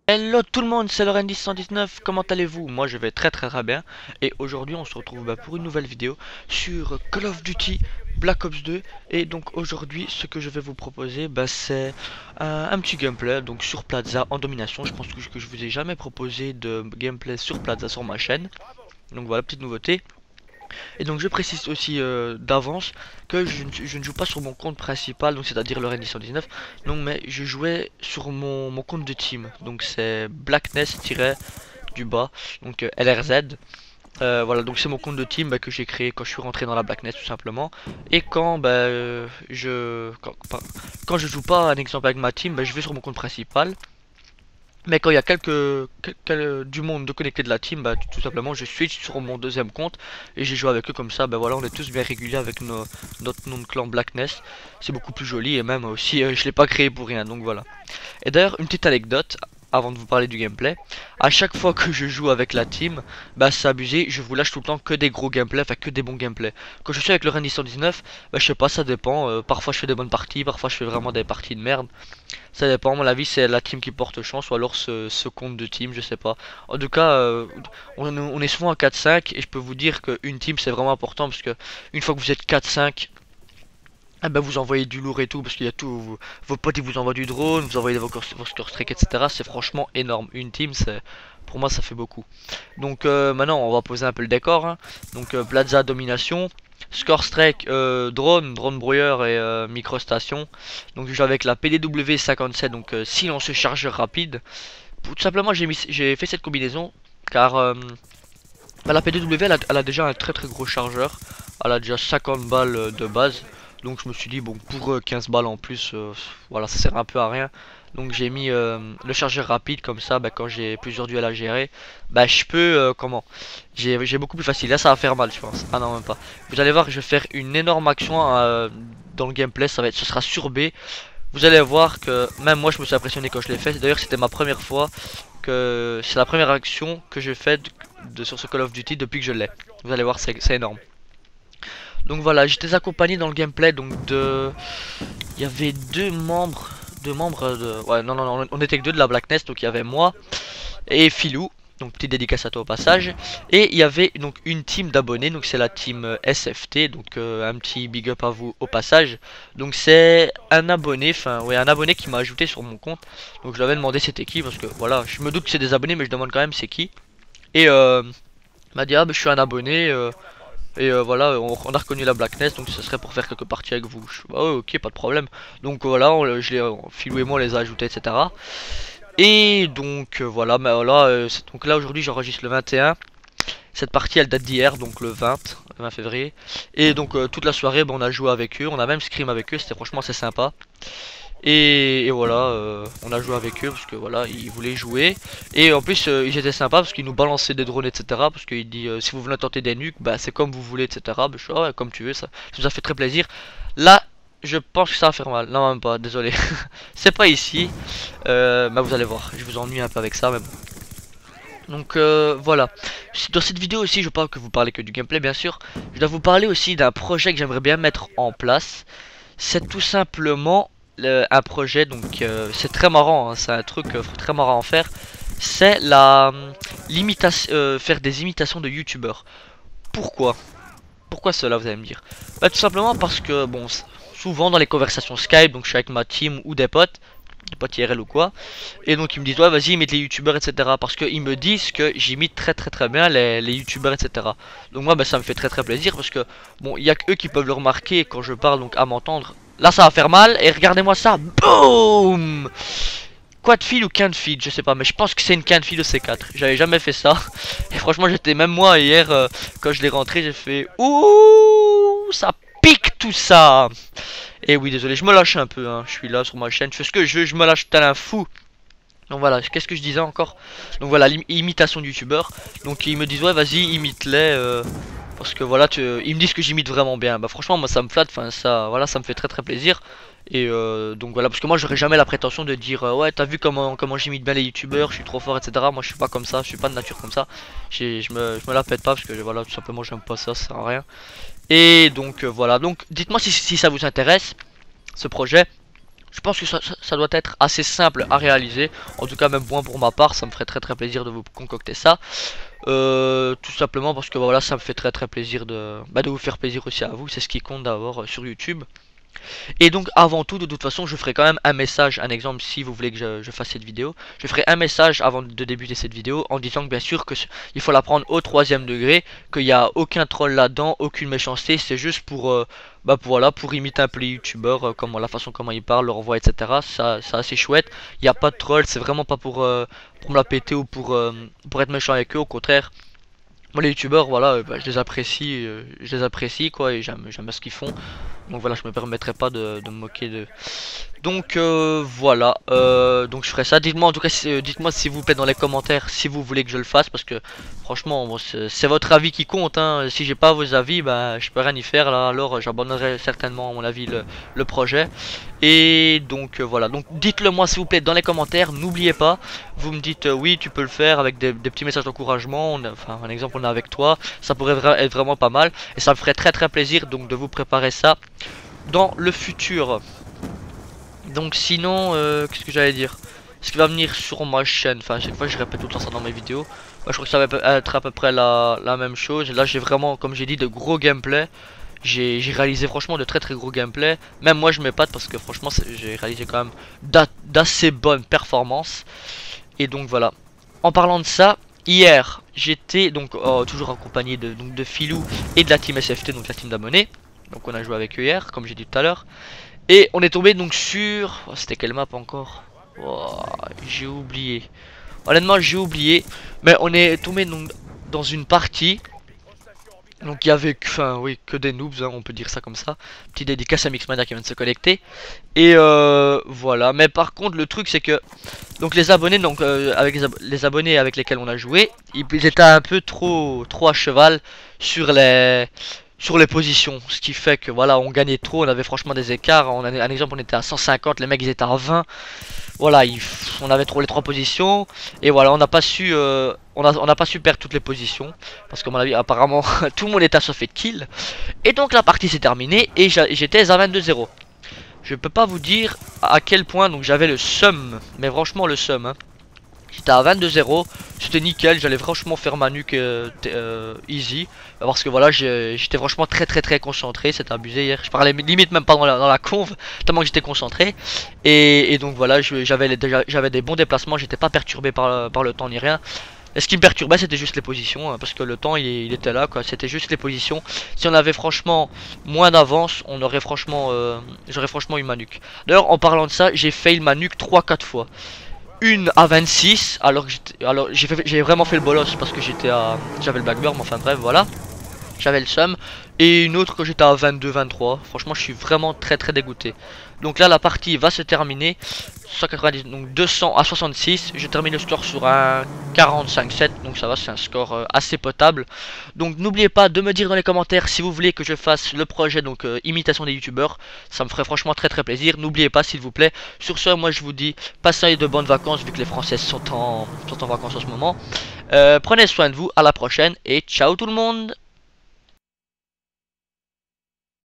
Hello tout le monde, c'est Lorendy119, comment allez-vous? Moi je vais très bien et aujourd'hui on se retrouve pour une nouvelle vidéo sur Call of Duty Black Ops 2. Et donc aujourd'hui ce que je vais vous proposer c'est un petit gameplay donc sur Plaza en domination. Je pense que je vous ai jamais proposé de gameplay sur Plaza sur ma chaîne, donc voilà, petite nouveauté. Et donc je précise aussi d'avance que je ne joue pas sur mon compte principal, donc c'est-à-dire le Randy 119, non, mais je jouais sur mon compte de team, donc c'est Blackness-du-bas, donc LRZ. Voilà, donc c'est mon compte de team que j'ai créé quand je suis rentré dans la Blackness tout simplement. Et quand quand je joue pas un exemple avec ma team, je vais sur mon compte principal. Mais quand il y a du monde de connecté de la team, tout simplement je switch sur mon deuxième compte et j'ai joué avec eux comme ça. Voilà, on est tous bien réguliers avec notre nom de clan Blackness. C'est beaucoup plus joli et même aussi je l'ai pas créé pour rien, donc voilà. Et d'ailleurs, une petite anecdote avant de vous parler du gameplay. À chaque fois que je joue avec la team, c'est abusé, je vous lâche tout le temps que des gros gameplays, enfin que des bons gameplays. Quand je suis avec le Randy 119, je sais pas, ça dépend. Parfois je fais des bonnes parties, parfois je fais vraiment des parties de merde. Ça dépend, à mon avis c'est la team qui porte chance ou alors ce compte de team, je sais pas. En tout cas, on est souvent à 4-5 et je peux vous dire qu'une team c'est vraiment important parce que une fois que vous êtes 4-5, vous envoyez du lourd et tout, parce qu'il y a tout, vos potes ils vous envoient du drone, vous envoyez vos score streak, etc. C'est franchement énorme. Une team, pour moi ça fait beaucoup. Donc maintenant on va poser un peu le décor, hein. Donc Plaza domination, score strike, drone brouilleur et microstation. Donc je joue avec la PDW 57, donc silence chargeur rapide. Tout simplement j'ai fait cette combinaison car la PDW elle a déjà un très gros chargeur. Elle a déjà 50 balles de base. Donc je me suis dit bon, pour 15 balles en plus, voilà, ça sert un peu à rien. Donc j'ai mis le chargeur rapide comme ça, quand j'ai plusieurs duels à gérer, je peux comment, j'ai beaucoup plus facile. Là ça va faire mal je pense. Ah non, même pas. Vous allez voir que je vais faire une énorme action dans le gameplay, ce sera sur B. Vous allez voir que même moi je me suis impressionné quand je l'ai fait. D'ailleurs c'était ma première fois, que c'est la première action que j'ai faite sur ce Call of Duty depuis que je l'ai. Vous allez voir, c'est énorme. Donc voilà, j'étais accompagné dans le gameplay il y avait deux membres de... Ouais, non, on était que deux de la Blackness, donc il y avait moi et Philou. Donc petite dédicace à toi au passage. Et il y avait donc une team d'abonnés, donc c'est la team SFT, donc un petit big up à vous au passage. Donc c'est un abonné, un abonné qui m'a ajouté sur mon compte. Donc je lui avais demandé c'était qui, parce que voilà, je me doute que c'est des abonnés, mais je demande quand même c'est qui. Et il m'a dit je suis un abonné. Voilà, on a reconnu la Blackness, donc ce serait pour faire quelques parties avec vous. Ouais, ok, pas de problème. Donc voilà, Philou et moi on les a ajoutés, etc. Et donc voilà, donc là aujourd'hui j'enregistre le 21. Cette partie elle date d'hier, donc le 20 février. Et donc toute la soirée on a joué avec eux, on a même scrim avec eux, c'était franchement assez sympa. Et voilà, on a joué avec eux parce que voilà, ils voulaient jouer. Et en plus, ils étaient sympas parce qu'ils nous balançaient des drones, etc. Parce qu'il dit si vous voulez tenter des nukes, c'est comme vous voulez, etc. Je suis ouais, comme tu veux, ça nous a fait très plaisir. Là, je pense que ça va faire mal. Non, même pas, désolé. C'est pas ici. Vous allez voir, je vous ennuie un peu avec ça, mais bon. Donc voilà. Dans cette vidéo aussi, je parle que vous parlez que du gameplay, bien sûr. Je dois vous parler aussi d'un projet que j'aimerais bien mettre en place. C'est tout simplement un projet, donc c'est très marrant, hein, c'est un truc très marrant à faire. C'est l'imitation, faire des imitations de youtubeurs. Pourquoi? Pourquoi cela, vous allez me dire? Tout simplement parce que bon, souvent dans les conversations Skype, donc je suis avec ma team ou des potes IRL ou quoi, et donc ils me disent ouais vas-y imite les youtubeurs, etc. Parce qu'ils me disent que j'imite très bien les youtubeurs, etc. Donc moi ça me fait très plaisir parce que bon, il y a que eux qui peuvent le remarquer quand je parle, donc à m'entendre. Là ça va faire mal et regardez-moi ça, boum. Quoi de fil ou qu'un de fil, je sais pas, mais je pense que c'est une quinte de fil de C4. J'avais jamais fait ça. Et franchement j'étais, même moi hier quand je l'ai rentré, j'ai fait ouh, ça pique tout ça. Et oui, désolé, je me lâche un peu, hein. Je suis là sur ma chaîne, je fais ce que je veux, je me lâche tel un fou. Donc voilà, qu'est-ce que je disais encore? Donc voilà, l'imitation de youtubeur. Donc ils me disent ouais vas-y imite-les parce que voilà, ils me disent que j'imite vraiment bien. Franchement moi ça me flatte, ça, voilà, ça me fait très plaisir. Et donc voilà, parce que moi j'aurais jamais la prétention de dire ouais t'as vu comment j'imite bien les youtubeurs, je suis trop fort, etc. Moi je suis pas comme ça, je suis pas de nature comme ça. Je me la pète pas parce que voilà, tout simplement j'aime pas ça, ça sert à rien. Et donc voilà, donc dites-moi si ça vous intéresse ce projet. Je pense que ça doit être assez simple à réaliser. En tout cas, même moi pour ma part, ça me ferait très plaisir de vous concocter ça. Tout simplement parce que voilà, ça me fait très plaisir de vous faire plaisir aussi à vous. C'est ce qui compte d'avoir sur YouTube. Et donc avant tout, de toute façon, je ferai quand même un message, un exemple, si vous voulez que je fasse cette vidéo. Je ferai un message avant de débuter cette vidéo en disant que bien sûr que il faut la prendre au 3e degré, qu'il n'y a aucun troll là-dedans, aucune méchanceté, c'est juste voilà, pour imiter un peu les youtubeurs, comme la façon comment ils parlent, leur voix, etc. Ça, c'est assez chouette. Il n'y a pas de troll, c'est vraiment pas pour me la péter ou pour être méchant avec eux, au contraire. Moi les youtubeurs, voilà, je les apprécie quoi, et j'aime ce qu'ils font. Donc voilà, je me permettrai pas de me moquer de. Donc voilà, donc je ferai ça. Dites-moi en tout cas, dites-moi s'il vous plaît dans les commentaires si vous voulez que je le fasse, parce que franchement, bon, c'est votre avis qui compte. Hein. Si j'ai pas vos avis, bah je peux rien y faire là. Alors j'abandonnerai certainement à mon avis le projet. Et donc voilà, donc dites-le moi s'il vous plaît dans les commentaires. N'oubliez pas, vous me dites oui tu peux le faire avec des petits messages d'encouragement. Enfin un exemple, on est avec toi, ça pourrait être vraiment pas mal. Et ça me ferait très plaisir donc de vous préparer ça dans le futur. Donc sinon, qu'est-ce que j'allais dire? Ce qui va venir sur ma chaîne, enfin à chaque fois je répète tout le temps ça dans mes vidéos. Moi, je crois que ça va être à peu près la même chose. Là j'ai vraiment, comme j'ai dit, de gros gameplay. J'ai réalisé franchement de très gros gameplay. Même moi je m'épate parce que franchement j'ai réalisé quand même d'assez bonnes performances. Et donc voilà. En parlant de ça, hier j'étais donc toujours accompagné de Philou et de la team SFT, donc la team d'abonnés. Donc on a joué avec eux hier, comme j'ai dit tout à l'heure. Et on est tombé donc sur... Oh, c'était quelle map encore? Oh, j'ai oublié. Honnêtement j'ai oublié. Mais on est tombé donc dans une partie. Donc il y avait enfin, oui, que des noobs, hein, on peut dire ça comme ça. Petit dédicace à Mixmania qui vient de se connecter. Et voilà. Mais par contre le truc c'est que... Donc les abonnés, donc avec les abonnés avec lesquels on a joué, ils étaient un peu trop à cheval sur les positions, ce qui fait que voilà, on gagnait trop, on avait franchement des écarts. On a un exemple, on était à 150, les mecs ils étaient à 20. Voilà, on avait trop les 3 positions et voilà, on n'a pas su on n'a pas su perdre toutes les positions parce qu'à mon avis apparemment tout le monde était assoiffé de kill. Et donc la partie s'est terminée et j'étais à 22-0. Je peux pas vous dire à quel point donc j'avais le seum, mais franchement le seum, hein. J'étais à 22-0, c'était nickel, j'allais franchement faire ma nuque easy. Parce que voilà, j'étais franchement très concentré, c'était abusé hier. Je parlais limite même pas dans la conve, tellement que j'étais concentré. Et donc voilà, j'avais des bons déplacements, j'étais pas perturbé par le temps ni rien. Et ce qui me perturbait c'était juste les positions, hein, parce que le temps il était là quoi, c'était juste les positions. Si on avait franchement moins d'avance, j'aurais franchement eu ma nuque. D'ailleurs en parlant de ça, j'ai fail ma nuque 3-4 fois. Une à 26 alors que j'ai vraiment fait le bolos parce que j'avais le Blackbird, mais enfin bref voilà, j'avais le seum. Et une autre que j'étais à 22-23. Franchement je suis vraiment très dégoûté. Donc là la partie va se terminer 190, donc 200 à 66. Je termine le score sur un 45-7. Donc ça va, c'est un score assez potable. Donc n'oubliez pas de me dire dans les commentaires si vous voulez que je fasse le projet donc imitation des youtubeurs. Ça me ferait franchement très plaisir. N'oubliez pas s'il vous plaît. Sur ce moi je vous dis passez de bonnes vacances vu que les Français sont en vacances en ce moment. Prenez soin de vous, à la prochaine et ciao tout le monde.